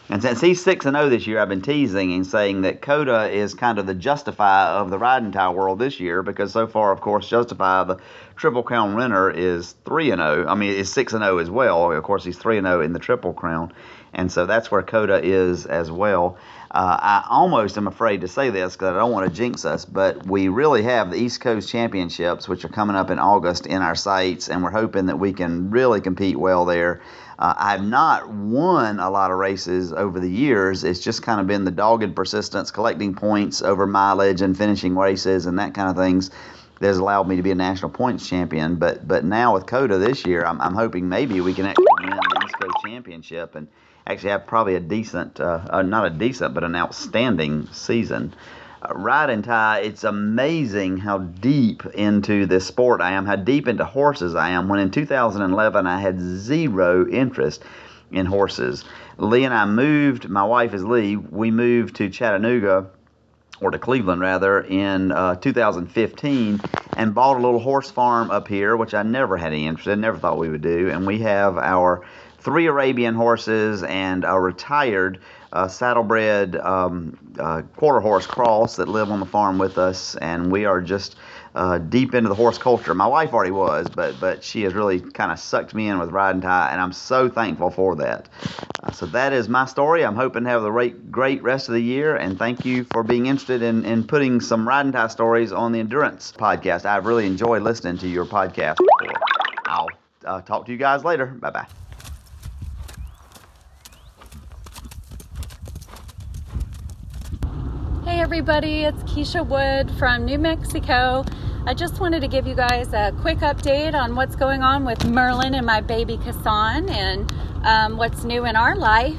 And since he's 6-0 this year, I've been teasing and saying that Coda is kind of the Justify of the riding tie world this year, because so far, of course, Justify, the Triple Crown winner, is 3-0. I mean, is 6-0 as well. Of course, he's 3-0 in the Triple Crown. And so that's where Coda is as well. I almost am afraid to say this because I don't want to jinx us, but we really have the East Coast Championships, which are coming up in August, in our sights, and we're hoping that we can really compete well there. I've not won a lot of races over the years. It's just kind of been the dogged persistence, collecting points over mileage and finishing races and that kind of things that has allowed me to be a national points champion. But now with Coda this year, I'm hoping maybe we can actually win the East Coast Championship and actually have probably a decent, not a decent, but an outstanding season. Ride and tie, it's amazing how deep into this sport I am, how deep into horses I am, when in 2011 I had zero interest in horses. Lee and I moved, my wife is Lee, we moved to Chattanooga, or to Cleveland rather, in 2015 and bought a little horse farm up here, which I never had any interest in, never thought we would do. And we have our 3 Arabian horses and a retired saddlebred quarter horse cross that live on the farm with us, and we are just deep into the horse culture. My wife already was, but she has really kind of sucked me in with riding tie, and I'm so thankful for that. So that is my story. I'm hoping to have the great rest of the year, and thank you for being interested in putting some riding tie stories on the Endurance podcast. I've really enjoyed listening to your podcast. I'll talk to you guys later. Bye-bye. Hey everybody, it's Keisha Wood from New Mexico. I just wanted to give you guys a quick update on what's going on with Merlin and my baby Kassan and what's new in our life.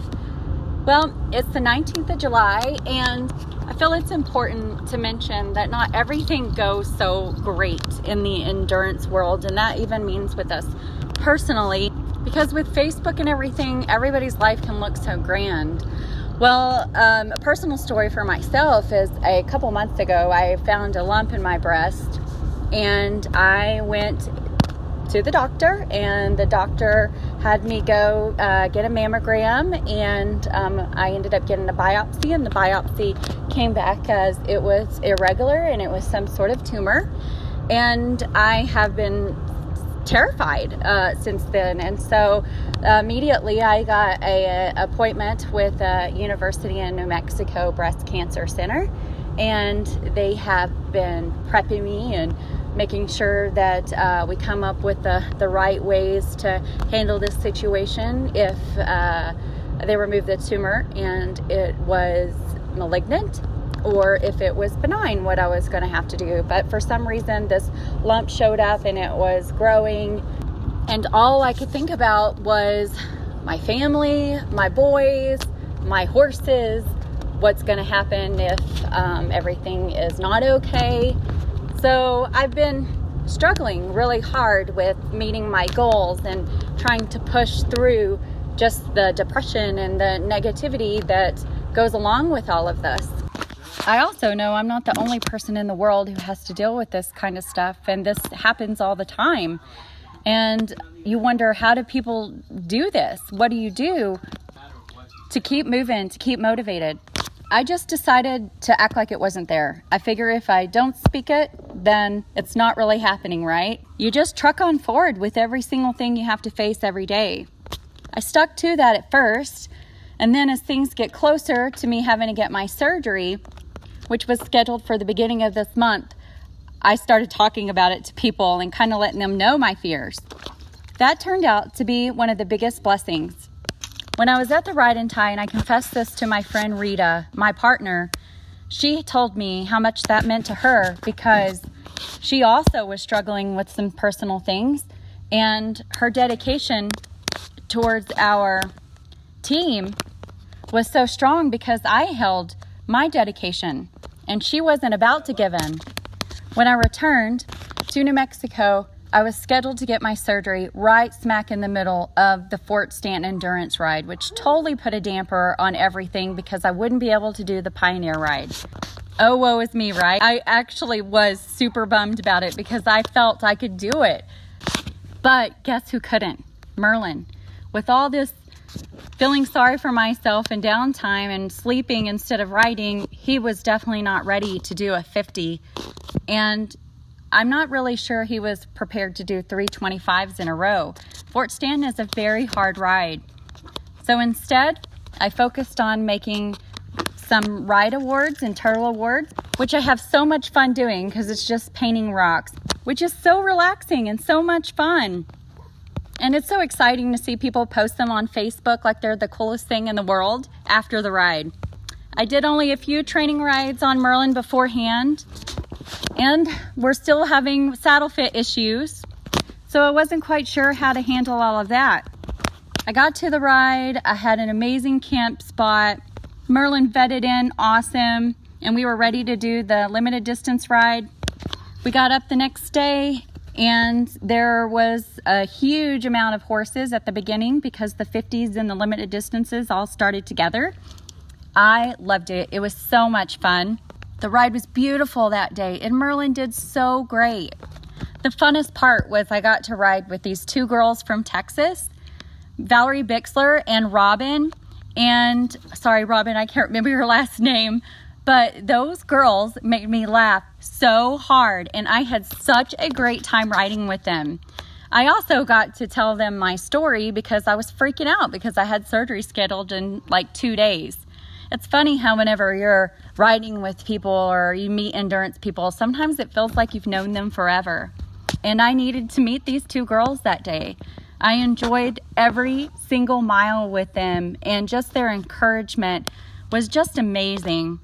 Well, it's the 19th of July and I feel it's important to mention that not everything goes so great in the endurance world, and that even means with us personally, because with Facebook and everything, everybody's life can look so grand. Well, a personal story for myself is a couple months ago, I found a lump in my breast, and I went to the doctor, and the doctor had me go get a mammogram, and I ended up getting a biopsy, and the biopsy came back as it was irregular and it was some sort of tumor, and I have been terrified since then. And so immediately I got an appointment with a University in New Mexico Breast Cancer Center, and they have been prepping me and making sure that we come up with the right ways to handle this situation if they remove the tumor and it was malignant, or if it was benign, what I was going to have to do. But for some reason, this lump showed up and it was growing, and all I could think about was my family, my boys, my horses, what's going to happen if everything is not okay. So I've been struggling really hard with meeting my goals and trying to push through just the depression and the negativity that goes along with all of this. I also know I'm not the only person in the world who has to deal with this kind of stuff, and this happens all the time. And you wonder, how do people do this? What do you do to keep moving, to keep motivated? I just decided to act like it wasn't there. I figure if I don't speak it, then it's not really happening, right? You just truck on forward with every single thing you have to face every day. I stuck to that at first, and then as things get closer to me having to get my surgery, which was scheduled for the beginning of this month, I started talking about it to people and kind of letting them know my fears. That turned out to be one of the biggest blessings. When I was at the Ride and Tie, and I confessed this to my friend Rita, my partner, she told me how much that meant to her, because she also was struggling with some personal things, and her dedication towards our team was so strong because I held my dedication, and she wasn't about to give in. When I returned to New Mexico, I was scheduled to get my surgery right smack in the middle of the Fort Stanton Endurance Ride, which totally put a damper on everything because I wouldn't be able to do the Pioneer Ride. Oh, woe is me, right? I actually was super bummed about it because I felt I could do it. But guess who couldn't? Merlin. With all this feeling sorry for myself and downtime and sleeping instead of riding, he was definitely not ready to do a 50. And I'm not really sure he was prepared to do 325s in a row. Fort Stanton is a very hard ride. So instead, I focused on making some ride awards and turtle awards, which I have so much fun doing because it's just painting rocks, which is so relaxing and so much fun. And it's so exciting to see people post them on Facebook like they're the coolest thing in the world after the ride. I did only a few training rides on Merlin beforehand, and we're still having saddle fit issues, so I wasn't quite sure how to handle all of that. I got to the ride, I had an amazing camp spot, Merlin vetted in awesome, and we were ready to do the limited distance ride. We got up the next day, and there was a huge amount of horses at the beginning because the 50s and the limited distances all started together. I loved it. It was so much fun. The ride was beautiful that day, and Merlin did so great. The funnest part was I got to ride with these two girls from Texas, Valerie Bixler and Robin. And sorry, Robin, I can't remember your last name, but those girls made me laugh so hard, and I had such a great time riding with them. I also got to tell them my story because I was freaking out because I had surgery scheduled in like 2 days. It's funny how whenever you're riding with people or you meet endurance people, sometimes it feels like you've known them forever. And I needed to meet these two girls that day. I enjoyed every single mile with them, and just their encouragement was just amazing.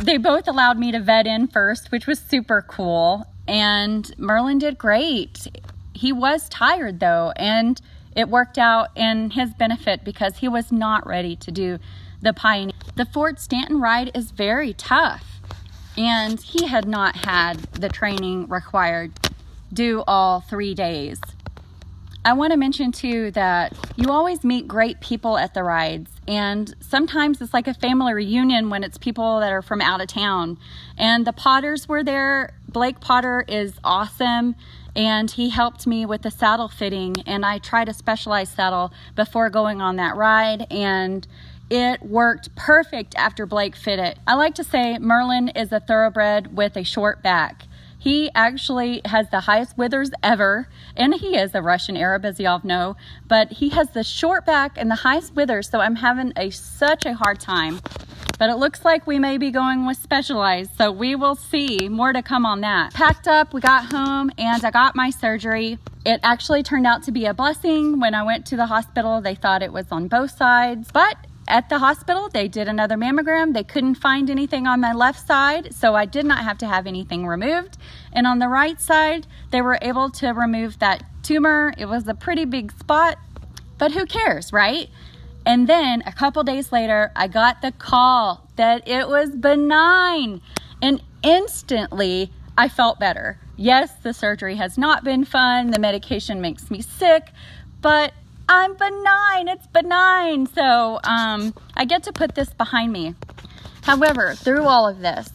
They both allowed me to vet in first, which was super cool. And Merlin did great. He was tired though, and it worked out in his benefit because he was not ready to do the pioneer. The Fort Stanton ride is very tough, and he had not had the training required do all 3 days. I want to mention too that you always meet great people at the rides, and sometimes it's like a family reunion when it's people that are from out of town. And the Potters were there. Blake Potter is awesome, and he helped me with the saddle fitting, and I tried a specialized saddle before going on that ride, and it worked perfect after Blake fit it. I like to say Merlin is a thoroughbred with a short back. He actually has the highest withers ever, and he is a Russian Arab, as y'all know, but he has the short back and the highest withers, so I'm having such a hard time. But it looks like we may be going with specialized, so we will see. More to come on that. Packed up, we got home, and I got my surgery. It actually turned out to be a blessing. When I went to the hospital, they thought it was on both sides, but at the hospital, they did another mammogram. They couldn't find anything on my left side, so I did not have to have anything removed. And on the right side, they were able to remove that tumor. It was a pretty big spot, but who cares, right? And then a couple days later, I got the call that it was benign, and instantly I felt better. Yes, the surgery has not been fun. The medication makes me sick, but I'm benign. It's benign. So I get to put this behind me. However, through all of this,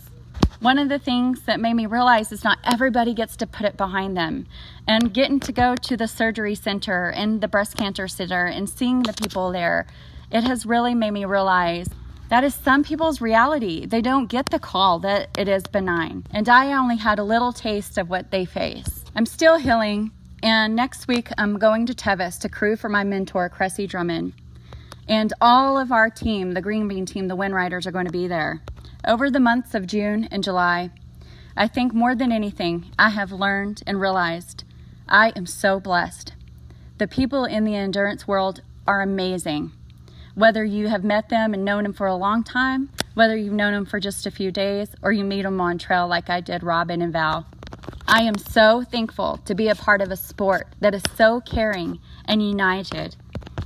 one of the things that made me realize is not everybody gets to put it behind them. And getting to go to the surgery center and the breast cancer center and seeing the people there, it has really made me realize that is some people's reality. They don't get the call that it is benign. And I only had a little taste of what they face. I'm still healing. And next week, I'm going to Tevis to crew for my mentor, Cressy Drummond. And all of our team, the Green Bean team, the Wind Riders, are going to be there. Over the months of June and July, I think more than anything, I have learned and realized I am so blessed. The people in the endurance world are amazing. Whether you have met them and known them for a long time, whether you've known them for just a few days, or you meet them on trail like I did Robin and Val. I am so thankful to be a part of a sport that is so caring and united.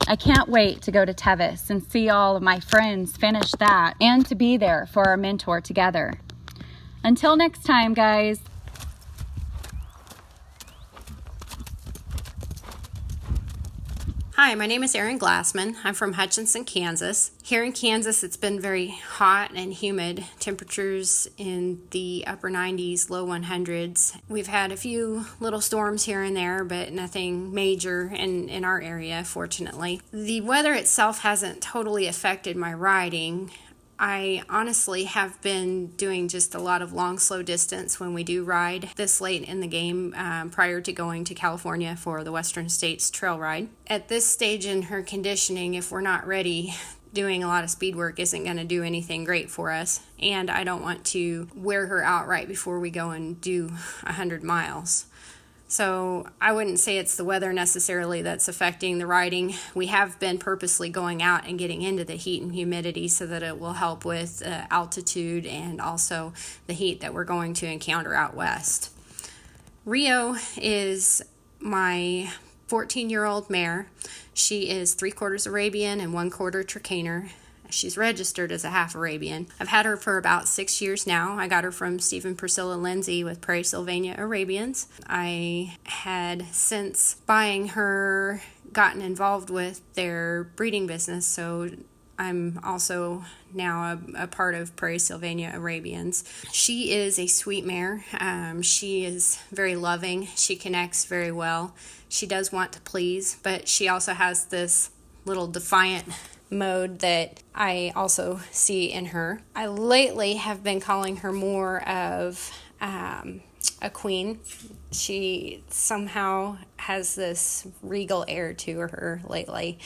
I can't wait to go to Tevis and see all of my friends finish that and to be there for our mentor together. Until next time, guys. Hi, my name is Erin Glassman. I'm from Hutchinson, Kansas. Here in Kansas, it's been very hot and humid. Temperatures in the upper 90s, low 100s. We've had a few little storms here and there, but nothing major in our area, fortunately. The weather itself hasn't totally affected my riding. I honestly have been doing just a lot of long, slow distance when we do ride this late in the game prior to going to California for the Western States trail ride. At this stage in her conditioning, if we're not ready, doing a lot of speed work isn't going to do anything great for us. And I don't want to wear her out right before we go and do 100 miles. So I wouldn't say it's the weather necessarily that's affecting the riding. We have been purposely going out and getting into the heat and humidity so that it will help with altitude and also the heat that we're going to encounter out west. Rio is my 14-year-old mare. She is 3/4 Arabian and 1/4 Trakehner. She's registered as a half Arabian. I've had her for about 6 years now. I got her from Steve and Priscilla Lindsay with Prairie Sylvania Arabians. I had, since buying her, gotten involved with their breeding business, so I'm also now a part of Prairie Sylvania Arabians. She is a sweet mare. She is very loving. She connects very well. She does want to please, but she also has this little defiant mode that I also see in her. I lately have been calling her more of a queen. She somehow has this regal air to her lately.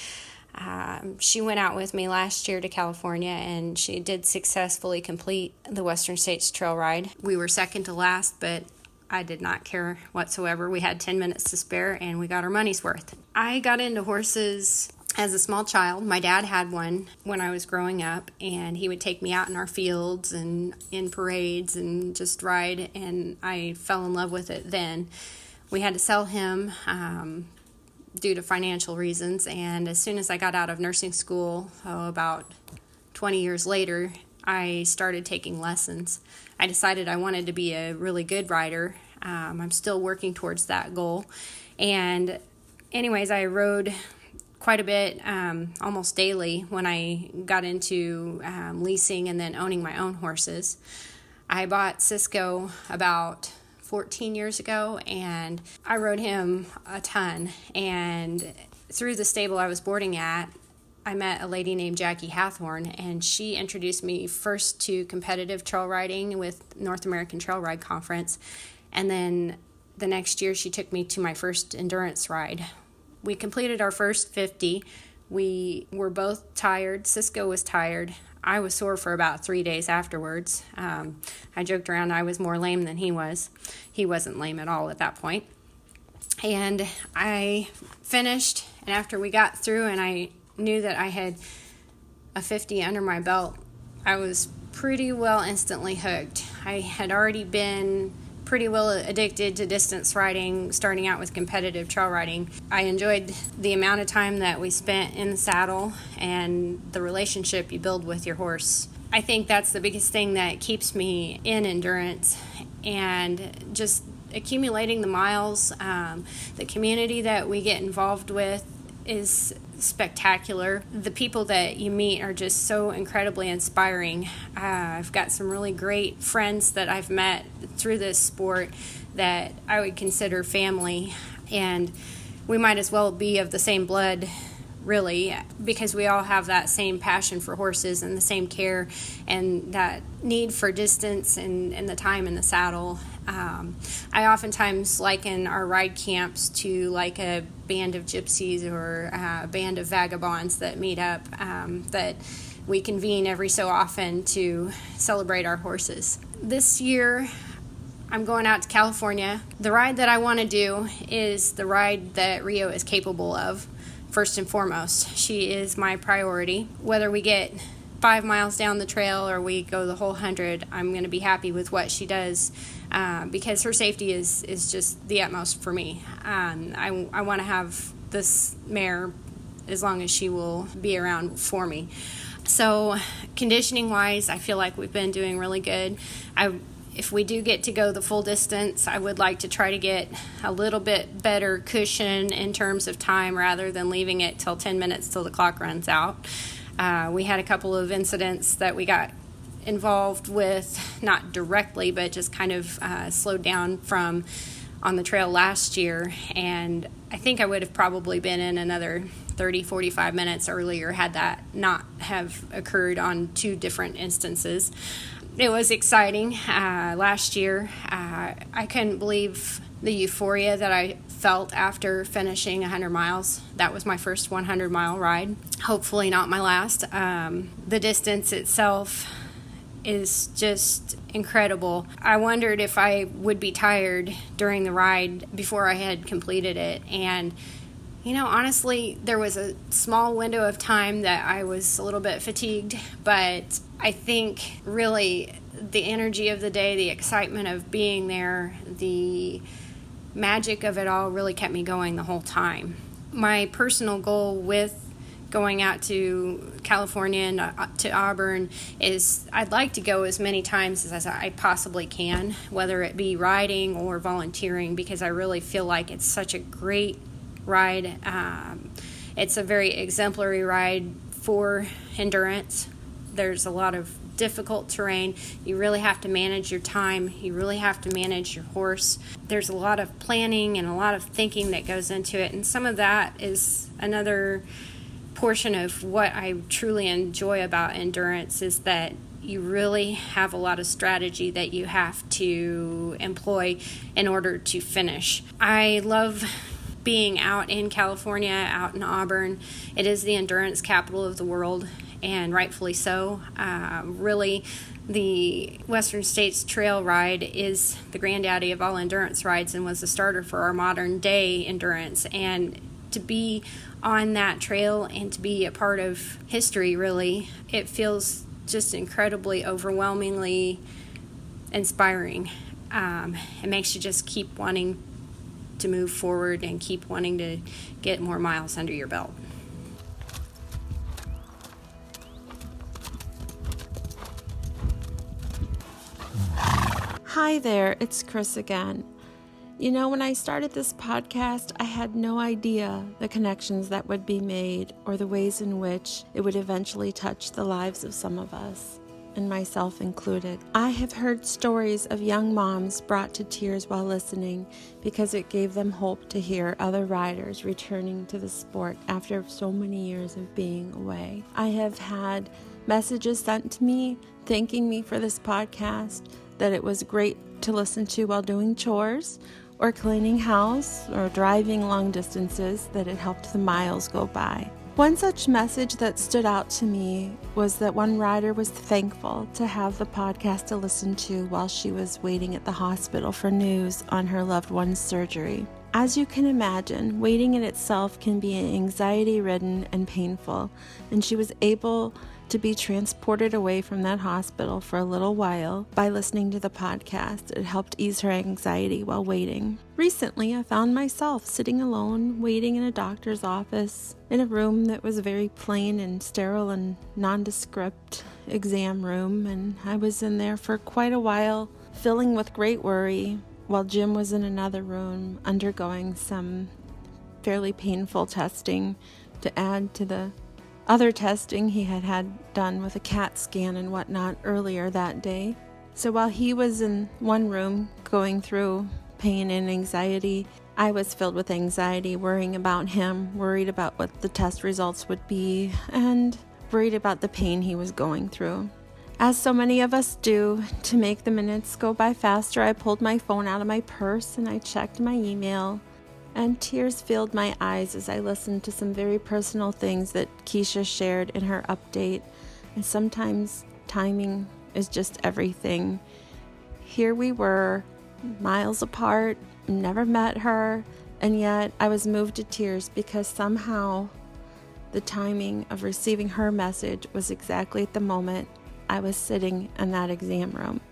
She went out with me last year to California, and she did successfully complete the Western States trail ride. We were second to last, but I did not care whatsoever. We had 10 minutes to spare, and we got our money's worth. I got into horses as a small child. My dad had one when I was growing up, and he would take me out in our fields and in parades and just ride, and I fell in love with it then. We had to sell him due to financial reasons, and as soon as I got out of nursing school, about 20 years later, I started taking lessons. I decided I wanted to be a really good rider. I'm still working towards that goal. And anyways, I rode quite a bit, almost daily, when I got into leasing and then owning my own horses. I bought Cisco about 14 years ago, and I rode him a ton. And through the stable I was boarding at, I met a lady named Jackie Hathorn, and she introduced me first to competitive trail riding with North American Trail Ride Conference. And then the next year she took me to my first endurance ride. We completed our first 50. We were both tired. Cisco was tired. I was sore for about 3 days afterwards. I joked around I was more lame than he was. He wasn't lame at all at that point. And I finished, and after we got through and I knew that I had a 50 under my belt, I was pretty well instantly hooked. I had already been pretty well addicted to distance riding, starting out with competitive trail riding. I enjoyed the amount of time that we spent in the saddle and the relationship you build with your horse. I think that's the biggest thing that keeps me in endurance, and just accumulating the miles. The community that we get involved with is spectacular. The people that you meet are just so incredibly inspiring. I've got some really great friends that I've met through this sport that I would consider family, and we might as well be of the same blood, really, because we all have that same passion for horses and the same care and that need for distance and the time in the saddle. I oftentimes liken our ride camps to like a band of gypsies or a band of vagabonds that meet up, that we convene every so often to celebrate our horses. This year, I'm going out to California. The ride that I want to do is the ride that Rio is capable of, first and foremost. She is my priority. Whether we get 5 miles down the trail or we go the whole 100, I'm going to be happy with what she does, because her safety is just the utmost for me. I want to have this mare as long as she will be around for me. So conditioning wise, I feel like we've been doing really good. If we do get to go the full distance, I would like to try to get a little bit better cushion in terms of time rather than leaving it till 10 minutes till the clock runs out. We had a couple of incidents that we got involved with, not directly, but just kind of slowed down from on the trail last year. And I think I would have probably been in another 30, 45 minutes earlier had that not have occurred on 2 different instances. It was exciting. Last year, I couldn't believe the euphoria that I felt after finishing 100 miles. That was my first 100-mile ride. Hopefully not my last. The distance itself is just incredible. I wondered if I would be tired during the ride before I had completed it. And honestly, there was a small window of time that I was a little bit fatigued, but I think really the energy of the day, the excitement of being there, the magic of it all really kept me going the whole time. My personal goal with going out to California and to Auburn is I'd like to go as many times as I possibly can, whether it be riding or volunteering, because I really feel like it's such a great ride. It's a very exemplary ride for endurance. There's a lot of difficult terrain. You really have to manage your time. You really have to manage your horse. There's a lot of planning and a lot of thinking that goes into it, and some of that is another portion of what I truly enjoy about endurance, is that you really have a lot of strategy that you have to employ in order to finish. I love being out in California, out in Auburn. It is the endurance capital of the world, and rightfully so. Really, the Western States Trail Ride is the granddaddy of all endurance rides and was the starter for our modern day endurance. And to be on that trail and to be a part of history, really, it feels just incredibly, overwhelmingly inspiring. It makes you just keep wanting to move forward and keep wanting to get more miles under your belt. Hi there, it's Chris again. You know, when I started this podcast, I had no idea the connections that would be made or the ways in which it would eventually touch the lives of some of us, and myself included. I have heard stories of young moms brought to tears while listening because it gave them hope to hear other riders returning to the sport after so many years of being away. I have had messages sent to me thanking me for this podcast, that it was great to listen to while doing chores or cleaning house or driving long distances, that it helped the miles go by. One such message that stood out to me was that one rider was thankful to have the podcast to listen to while she was waiting at the hospital for news on her loved one's surgery. As you can imagine, waiting in itself can be anxiety-ridden and painful, and she was able to be transported away from that hospital for a little while by listening to the podcast. It helped ease her anxiety while waiting. Recently, I found myself sitting alone, waiting in a doctor's office, in a room that was very plain and sterile and nondescript exam room, and I was in there for quite a while, filling with great worry, while Jim was in another room undergoing some fairly painful testing to add to the other testing he had done with a CAT scan and whatnot earlier that day. So while he was in one room going through pain and anxiety, I was filled with anxiety, worrying about him, worried about what the test results would be, and worried about the pain he was going through. As so many of us do, to make the minutes go by faster, I pulled my phone out of my purse and I checked my email. And tears filled my eyes as I listened to some very personal things that Keisha shared in her update. And sometimes timing is just everything. Here we were, miles apart, never met her, and yet I was moved to tears because somehow the timing of receiving her message was exactly at the moment I was sitting in that exam room.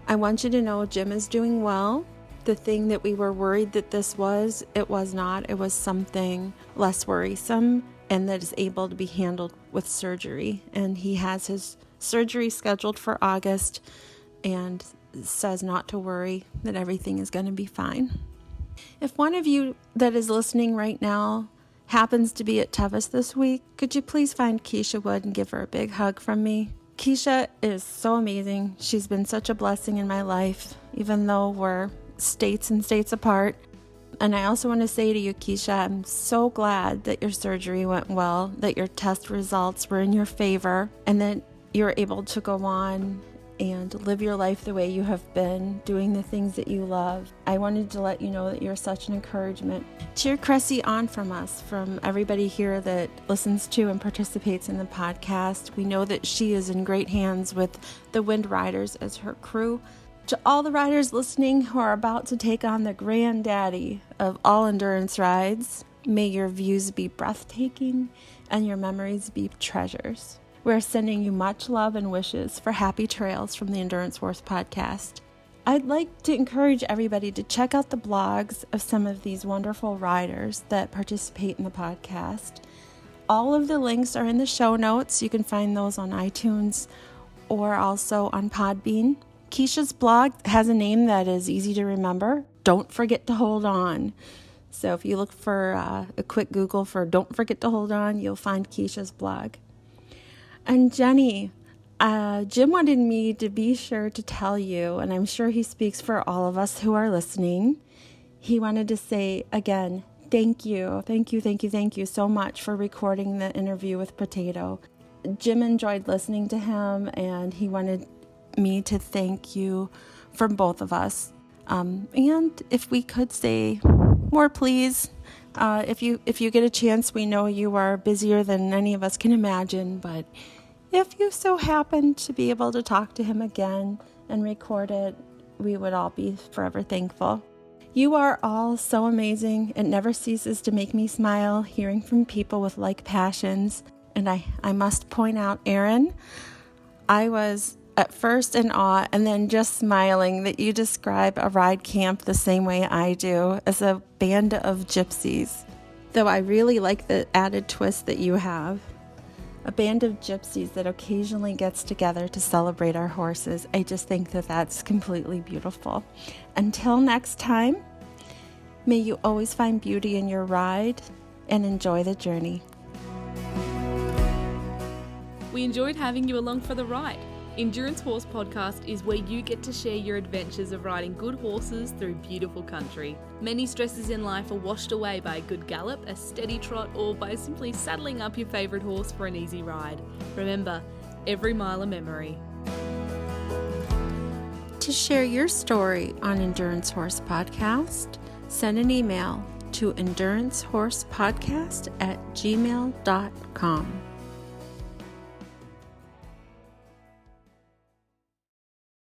I want you to know Jim is doing well. The thing that we were worried that this was, it was not. It was something less worrisome and that is able to be handled with surgery. And he has his surgery scheduled for August and says not to worry, that everything is going to be fine. If one of you that is listening right now happens to be at Tevis this week, could you please find Keisha Wood and give her a big hug from me? Keisha is so amazing. She's been such a blessing in my life, even though we're states and states apart. And I also want to say to you, Keisha, I'm so glad that your surgery went well, that your test results were in your favor, and that you're able to go on and live your life the way you have been, doing the things that you love. I wanted to let you know that you're such an encouragement. Cheer Cressy on from us, from everybody here that listens to and participates in the podcast. We know that she is in great hands with the Wind Riders as her crew. To all the riders listening who are about to take on the granddaddy of all endurance rides, may your views be breathtaking and your memories be treasures. We're sending you much love and wishes for happy trails from the Endurance Horse Podcast. I'd like to encourage everybody to check out the blogs of some of these wonderful riders that participate in the podcast. All of the links are in the show notes. You can find those on iTunes or also on Podbean. Keisha's blog has a name that is easy to remember. Don't Forget to Hold On. So if you look for a quick Google for Don't Forget to Hold On, you'll find Keisha's blog. And Jenny, Jim wanted me to be sure to tell you, and I'm sure he speaks for all of us who are listening, he wanted to say again, thank you so much for recording the interview with Potato. Jim enjoyed listening to him, and he wanted me to thank you from both of us. And if we could say more, please. If you get a chance, we know you are busier than any of us can imagine, but if you so happen to be able to talk to him again and record it, we would all be forever thankful. You are all so amazing. It never ceases to make me smile hearing from people with like passions. And I must point out, Erin, I was at first in awe and then just smiling that you describe a ride camp the same way I do, as a band of gypsies. Though I really like the added twist that you have a band of gypsies that occasionally gets together to celebrate our horses. I just think that that's completely beautiful. Until next time, may you always find beauty in your ride and enjoy the journey. We enjoyed having you along for the ride. Endurance Horse Podcast is where you get to share your adventures of riding good horses through beautiful country. Many stresses in life are washed away by a good gallop, a steady trot, or by simply saddling up your favourite horse for an easy ride. Remember, every mile a memory. To share your story on Endurance Horse Podcast, send an email to endurancehorsepodcast@gmail.com.